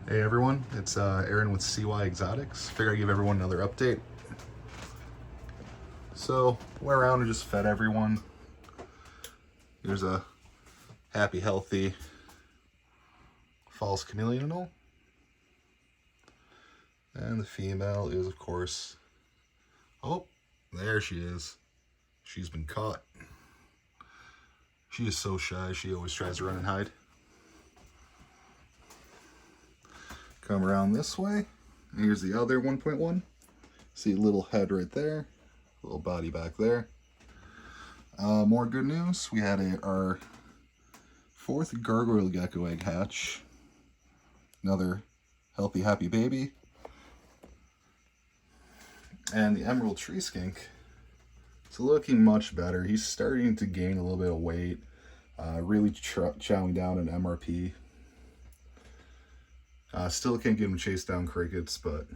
Hey everyone, it's Aaron with CY Exotics. Figured I'd give everyone another update. So, went around and just fed everyone. Here's a happy, healthy false chameleon. And the female is, of course, oh, there she is. She's been caught. She is so shy, she always tries to run and hide. Come around this way. Here's the other 1.1. See a little head right there, little body back there. More good news, we had our fourth gargoyle gecko egg hatch. Another healthy, happy baby. And the emerald tree skink is looking much better. He's starting to gain a little bit of weight, really chowing down an MRP. Still can't get him to chase down crickets, but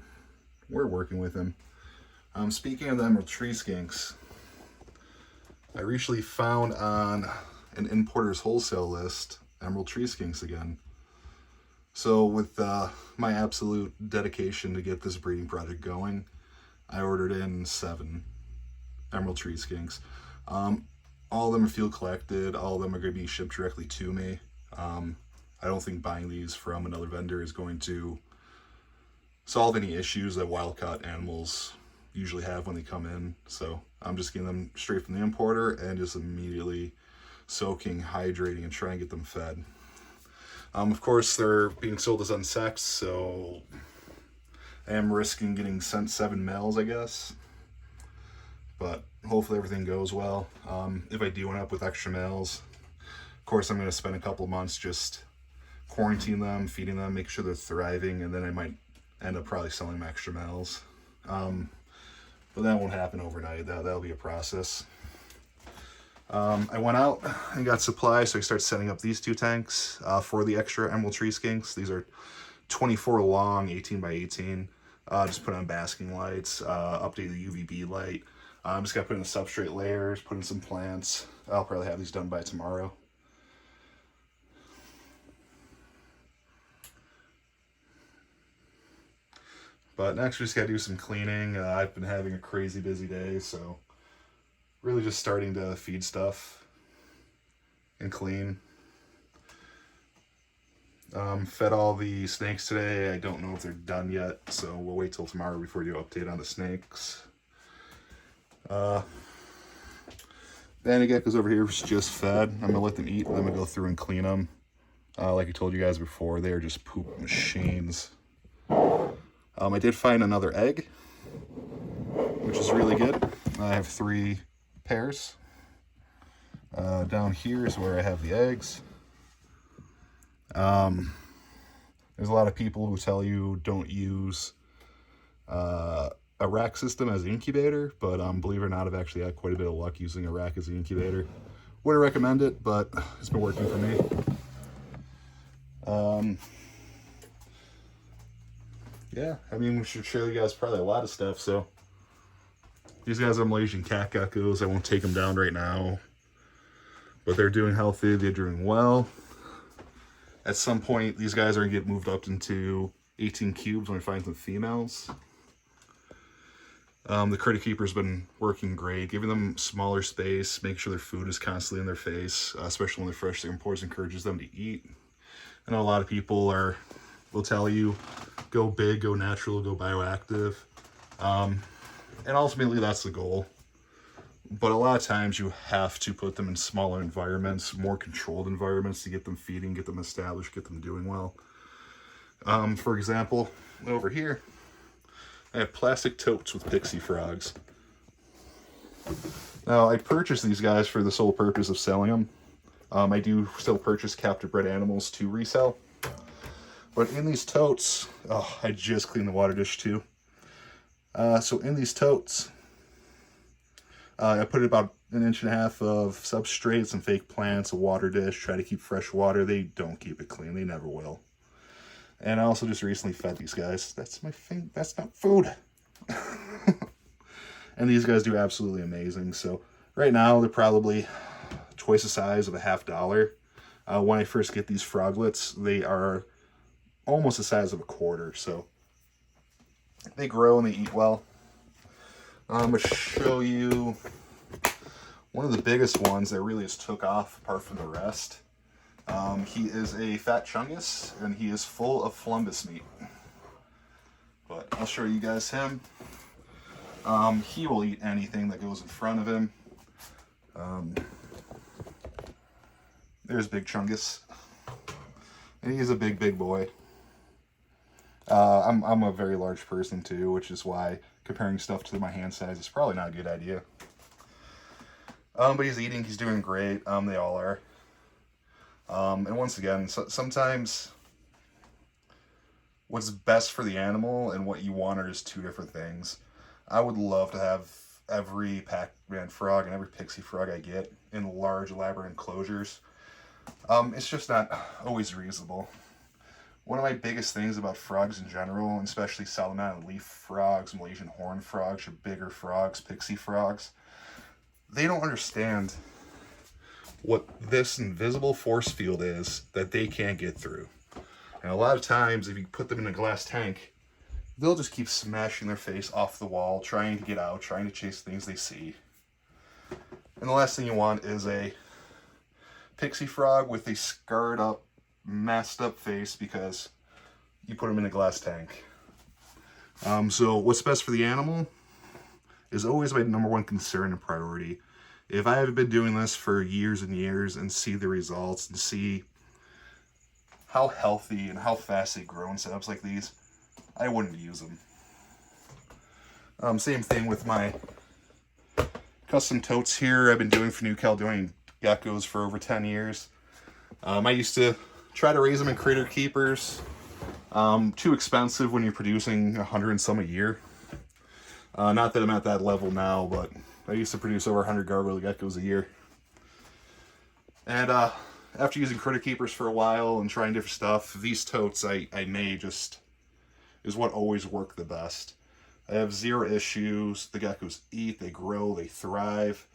we're working with him. Speaking of the emerald tree skinks, I recently found on an importer's wholesale list emerald tree skinks again. So with my absolute dedication to get this breeding project going, I ordered in 7 emerald tree skinks. All of them are field collected. All of them are going to be shipped directly to me. I don't think buying these from another vendor is going to solve any issues that wild-caught animals usually have when they come in. So I'm just getting them straight from the importer and just immediately soaking, hydrating, and trying to get them fed. Of course, they're being sold as unsexed, so I am risking getting sent 7 males, I guess. But hopefully everything goes well. If I do end up with extra males, of course I'm going to spend a couple of months just quarantine them, feeding them, make sure they're thriving, and then I might end up probably selling them extra males. But that won't happen overnight. That'll be a process. I went out and got supplies, so I started setting up these 2 tanks for the extra emerald tree skinks. These are 24 long, 18 by 18. Just put on basking lights, update the UVB light. Just got to put in the substrate layers, put in some plants. I'll probably have these done by tomorrow. But next we just got to do some cleaning. I've been having a crazy busy day, so really just starting to feed stuff and clean. Fed all the snakes today. I don't know if they're done yet, so we'll wait till tomorrow before we do an update on the snakes. The geckos over here was just fed. I'm going to let them eat, and then I'm going to go through and clean them. Like I told you guys before, they are just poop machines. I did find another egg, which is really good. I have 3 pairs. Down here is where I have the eggs. There's a lot of people who tell you don't use a rack system as an incubator, but believe it or not, I've actually had quite a bit of luck using a rack as an incubator. Wouldn't recommend it, but it's been working for me. Yeah, I mean, we should show you guys probably a lot of stuff. So these guys are Malaysian cat geckos. I won't take them down right now, but they're doing healthy. They're doing well. At some point, these guys are going to get moved up into 18 cubes when we find some females. The critter keeper's been working great, giving them smaller space, make sure their food is constantly in their face, especially when they're fresh. The importers encourages them to eat. I know a lot of people will tell you, go big, go natural, go bioactive. And ultimately that's the goal. But a lot of times you have to put them in smaller environments, more controlled environments to get them feeding, get them established, get them doing well. For example, over here, I have plastic totes with pixie frogs. Now, I purchased these guys for the sole purpose of selling them. I do still purchase captive bred animals to resell. But in these totes, oh, I just cleaned the water dish too. So in these totes, I put about 1.5 inches of substrate, some fake plants, a water dish, try to keep fresh water. They don't keep it clean, they never will. And I also just recently fed these guys. That's my thing, that's not food. And these guys do absolutely amazing. So right now they're probably twice the size of a $50. When I first get these froglets, they are almost the size of a quarter. So they grow and they eat well. I'm going to show you one of the biggest ones that really just took off apart from the rest. He is a fat chungus, and he is full of flumbus meat. But I'll show you guys him. He will eat anything that goes in front of him. There's Big Chungus. And he's a big boy. I'm a very large person too, which is why comparing stuff to my hand size is probably not a good idea. But he's eating, he's doing great. They all are. And once again, sometimes what's best for the animal and what you want are just two different things. I would love to have every Pac-Man frog and every pixie frog I get in large, elaborate enclosures. It's just not always reasonable. One of my biggest things about frogs in general, and especially salamander leaf frogs, Malaysian horn frogs, your bigger frogs, pixie frogs, they don't understand what this invisible force field is that they can't get through. And a lot of times, if you put them in a glass tank, they'll just keep smashing their face off the wall, trying to get out, trying to chase things they see. And the last thing you want is a pixie frog with a scarred up, messed up face because you put them in a glass tank. So what's best for the animal is always my number one concern and priority. If I have been doing this for years and years and see the results and see how healthy and how fast they grow in setups like these, I wouldn't use them. Same thing with my custom totes here I've been doing for New Caledonian geckos for over 10 years. I used to try to raise them in critter keepers. Too expensive when you're producing 100 and some a year. Not that I'm at that level now, but I used to produce over 100 gargoyle geckos a year. And after using critter keepers for a while and trying different stuff, these totes I made just is what always worked the best. I have zero issues. The geckos eat, they grow, they thrive.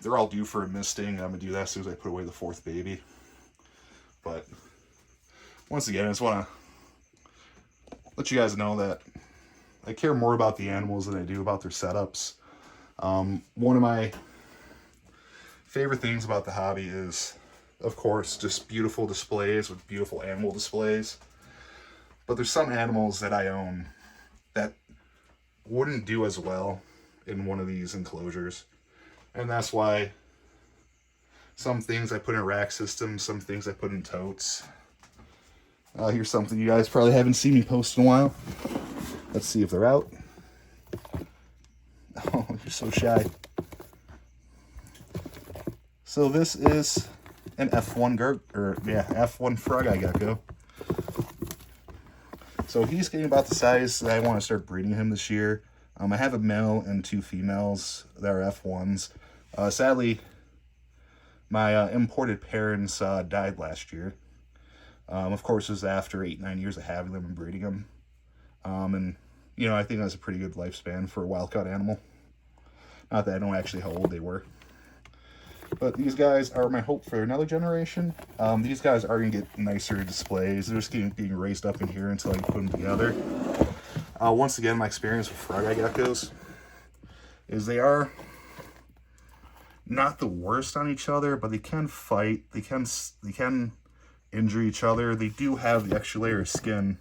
They're all due for a misting. I'm going to do that as soon as I put away the fourth baby. But once again, I just want to let you guys know that I care more about the animals than I do about their setups. One of my favorite things about the hobby is, of course, just beautiful displays with beautiful animal displays. But there's some animals that I own that wouldn't do as well in one of these enclosures. And that's why some things I put in rack systems, some things I put in totes. Here's something you guys probably haven't seen me post in a while. Let's see if they're out. Oh, you're so shy. So this is an F1 F1 frog eye gecko. So he's getting about the size that I want to start breeding him this year. I have a male and two females that are F1s. Sadly, my imported parents died last year. Of course, it was after 8-9 years of having them and breeding them. And, you know, I think that's a pretty good lifespan for a wild-caught animal. Not that I know actually how old they were. But these guys are my hope for another generation. These guys are going to get nicer displays. They're just being raised up in here until I put them together. Once again, my experience with frog eye geckos is they are not the worst on each other, but they can fight. They can injure each other. They do have the extra layer of skin.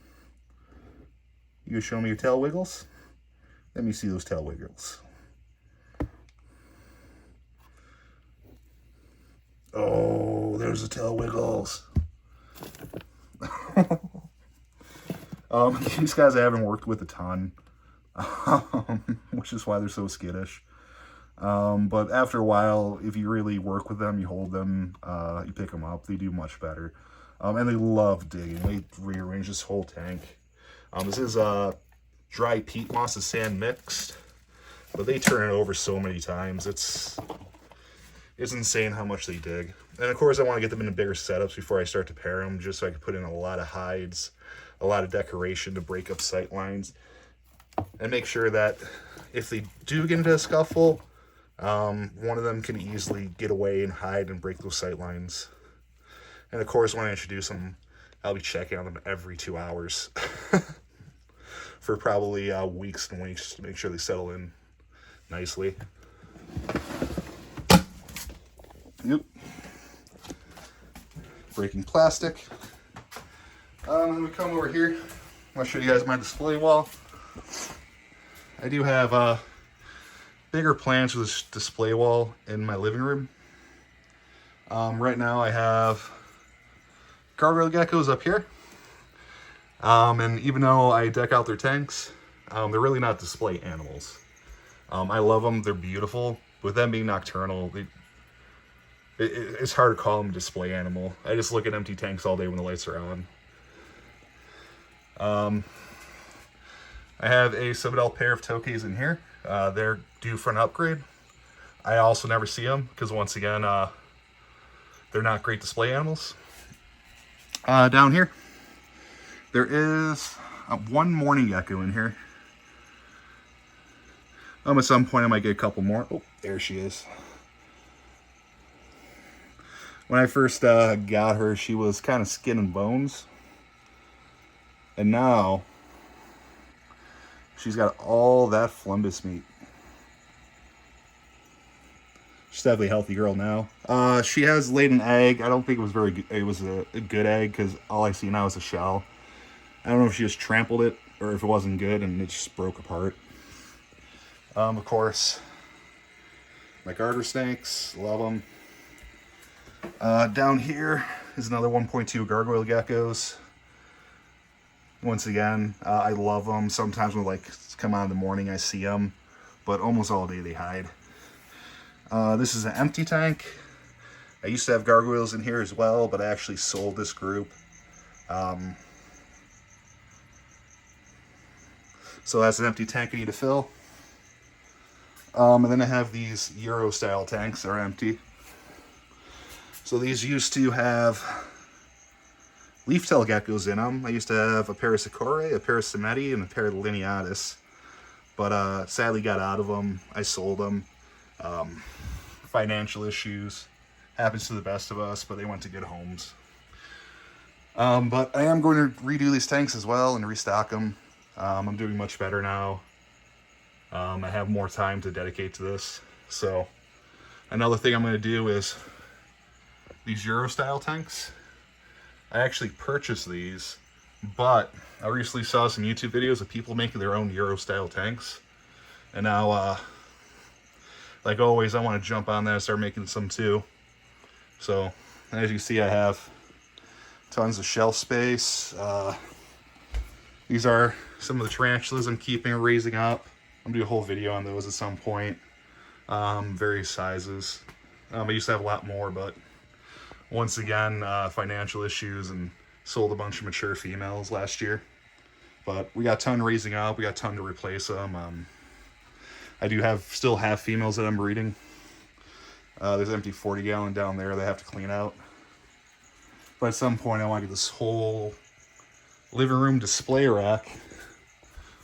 You show me your tail wiggles? Let me see those tail wiggles. Oh, there's the tail wiggles. These guys I haven't worked with a ton, which is why they're so skittish. But after a while, if you really work with them, you hold them, you pick them up, they do much better. And they love digging. They rearrange this whole tank. This is dry peat moss and sand mixed, but they turn it over so many times. It's insane how much they dig. And of course, I want to get them into bigger setups before I start to pair them, just so I can put in a lot of hides, a lot of decoration to break up sight lines, and make sure that if they do get into a scuffle, one of them can easily get away and hide and break those sight lines. And of course, when I introduce them, I'll be checking on them every 2 hours for probably weeks and weeks to make sure they settle in nicely. Yep. Breaking plastic. Then we come over here. I'm going to show you guys my display wall. I do have bigger plans for this display wall in my living room. Right now I have gargoyle geckos up here. And even though I deck out their tanks, they're really not display animals. I love them. They're beautiful. With them being nocturnal, it's hard to call them a display animal. I just look at empty tanks all day when the lights are on. I have a Citadel pair of Tokays in here. They're due for an upgrade. I also never see them because, once again, they're not great display animals. Down here, there is one morning gecko in here. At some point I might get a couple more. Oh, there she is. When I first got her, she was kind of skin and bones. And now, she's got all that flumbus meat. She's definitely a healthy girl now. She has laid an egg. I don't think it was very good. It was a good egg because all I see now is a shell. I don't know if she just trampled it or if it wasn't good and it just broke apart. Of course, my garter snakes, love them. Down here is another 1.2 gargoyle geckos. Once again, I love them. Sometimes when come on in the morning, I see them, but almost all day they hide. This is an empty tank. I used to have gargoyles in here as well, but I actually sold this group. So that's an empty tank I need to fill. And then I have these Euro style tanks that are empty. So these used to have leaf-tail geckos in them. I used to have a pair of Sakura, a pair of Semeti, and a pair of Lineatus. But sadly got out of them. I sold them. Financial issues. Happens to the best of us, but they went to good homes. But I am going to redo these tanks as well and restock them. I'm doing much better now. I have more time to dedicate to this. So another thing I'm going to do is these Euro style tanks. I actually purchased these, but I recently saw some YouTube videos of people making their own Euro style tanks. And now, like always, I want to jump on that and start making some too. So as you see, I have tons of shelf space. These are some of the tarantulas I'm keeping and raising up. I'm gonna do a whole video on those at some point. Various sizes. I used to have a lot more, but once again, financial issues, and sold a bunch of mature females last year. But we got a ton raising up. We got a ton to replace them. I do still have females that I'm breeding. There's an empty 40-gallon down there that I have to clean out. But at some point, I want to get this whole living room display rack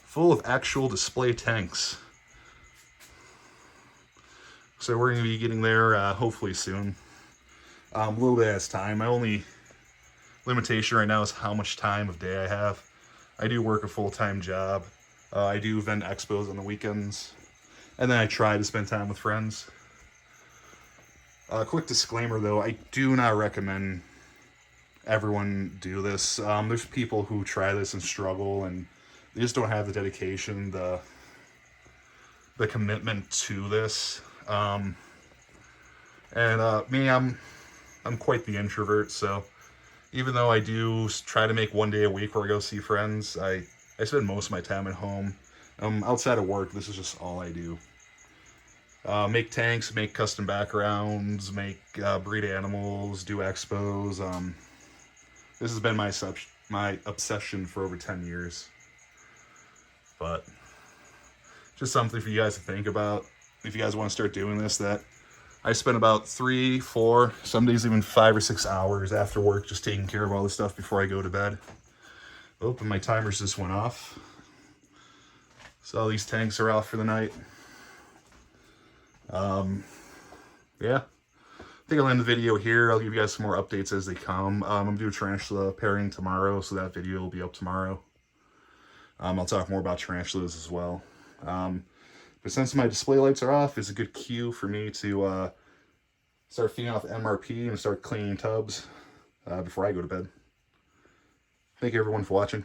full of actual display tanks. So we're going to be getting there hopefully soon. A little bit at a time. My only limitation right now is how much time of day I have. I do work a full-time job. I do event expos on the weekends. And then I try to spend time with friends. Quick disclaimer though, I do not recommend everyone do this. There's people who try this and struggle, and they just don't have the dedication, the commitment to this. Me, I'm quite the introvert, so even though I do try to make one day a week where I go see friends, I spend most of my time at home. Outside of work, this is just all I do. Make tanks, make custom backgrounds, make breed animals, do expos. This has been my obsession for over 10 years. But just something for you guys to think about if you guys want to start doing this. That I spend about 3, 4, some days even 5 or 6 hours after work just taking care of all this stuff before I go to bed. Oh, and my timers just went off. So these tanks are out for the night. Yeah. think I'll end the video here. I'll give you guys some more updates as they come. I'm going to do a tarantula pairing tomorrow, so that video will be up tomorrow. I'll talk more about tarantulas as well. But since my display lights are off, it's a good cue for me to start feeding off MRP and start cleaning tubs before I go to bed. Thank you everyone for watching.